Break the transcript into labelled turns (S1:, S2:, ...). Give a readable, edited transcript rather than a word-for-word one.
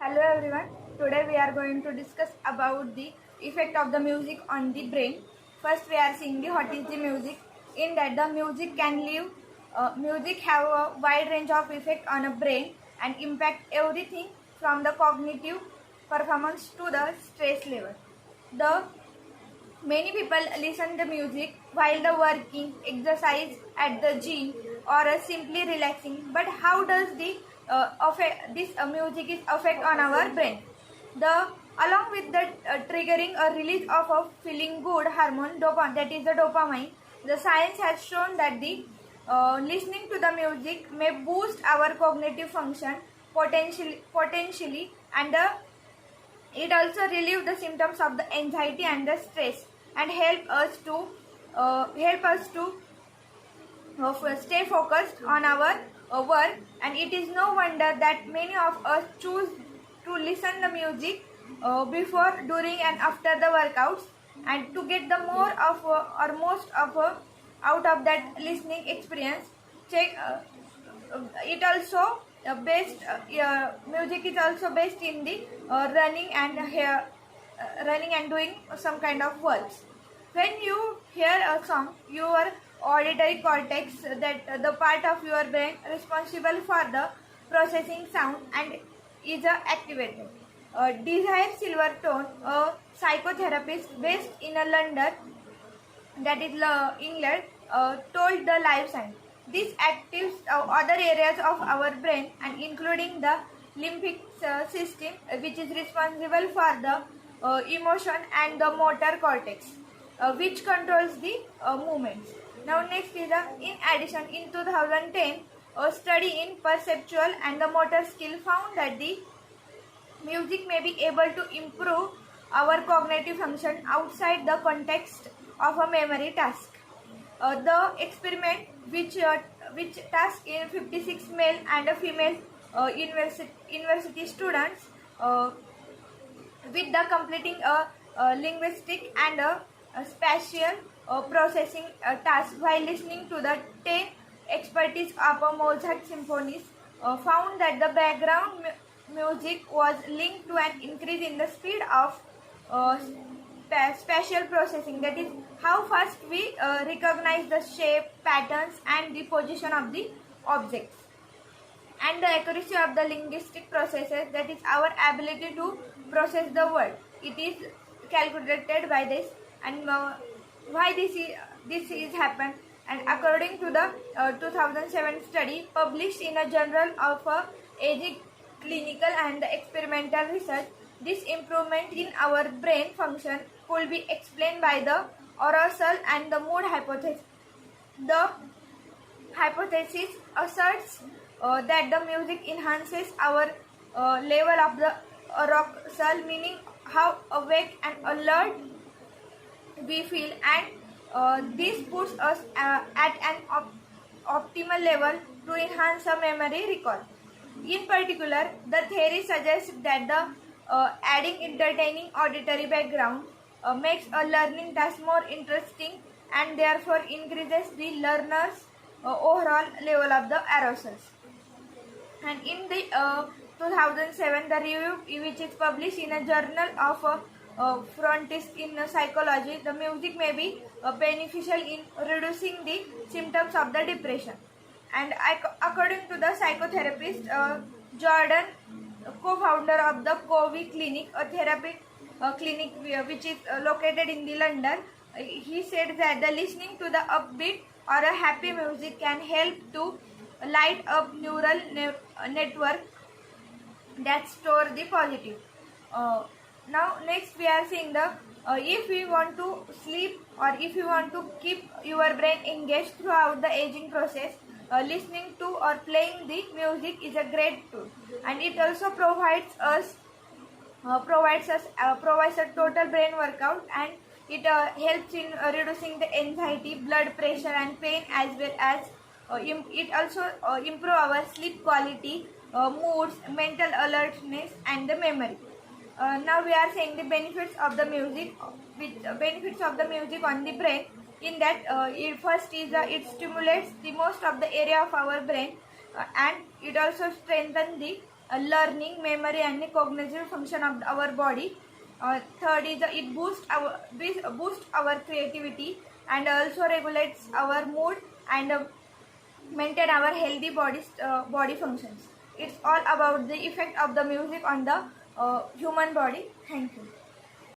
S1: Hello everyone. Today we are going to discuss about the effect of the music on the brain. First we are seeing the what is the music. In that the music have a wide range of effect on a brain and impact everything from the cognitive performance to the stress level. The Many people listen to music while the working, exercise at the gym, or simply relaxing. But how does the this music is affect on our brain? The Along with the triggering a release of a feeling good hormone dopamine, that is the dopamine. The science has shown that the listening to the music may boost our cognitive function potentially, and it also relieves the symptoms of the anxiety and the stress and help us to stay focused on our work. And it is no wonder that many of us choose to listen the music before, during, and after the workouts, and to get the more of or most of out of that listening experience. Check it also based Music is also based in the running and doing some kind of works. When you hear a song, your auditory cortex, that the part of your brain responsible for the processing sound, and is activated. Desire Silverstone, a psychotherapist based in London, that is England, told the live science. This actives other areas of our brain, and including the limbic system, which is responsible for the emotion, and the motor cortex, which controls the movements. Now next is in addition, in 2010, a study in perceptual and the motor skill found that the music may be able to improve our cognitive function outside the context of a memory task. The experiment, which tasked in 56 male and female university students with the completing a linguistic and a spatial processing task while listening to the 10 expertise of a Mozart symphonies, found that the background music was linked to an increase in the speed of spatial processing, that is how fast we recognize the shape, patterns, and the position of the objects, and the accuracy of the linguistic processes, that is our ability to process the word. It is calculated by this. And why this is happened, and according to the 2007 study published in a journal of aging clinical and experimental research, this improvement in our brain function could be explained by the arousal and the mood hypothesis. The hypothesis asserts that the music enhances our level of the arousal, meaning how awake and alert we feel, and this puts us at an optimal level to enhance a memory recall. In particular, the theory suggests that the adding entertaining auditory background makes a learning task more interesting, and therefore increases the learner's overall level of the arousal. And in the 2007, the review, which is published in a journal of Frontiers in Psychology, the music may be beneficial in reducing the symptoms of the depression. And according to the psychotherapist Jordan, co-founder of the Covey Clinic, a therapy clinic which is located in the London, he said that the listening to the upbeat or a happy music can help to light up neural network that store the positive. Now next we are seeing the if we want to sleep, or if you want to keep your brain engaged throughout the aging process, listening to or playing the music is a great tool, and it also provides a total brain workout, and it helps in reducing the anxiety, blood pressure, and pain, as well as it also improve our sleep quality, moods, mental alertness, and the memory. Now we are saying the benefits of the music, benefits of the music on the brain. In that, first is it stimulates the most of the area of our brain, and it also strengthens the learning, memory and the cognitive function of our body. Third is it boost our creativity and also regulates our mood and maintain our healthy body functions. It's all about the effect of the music on the human body. Thank you.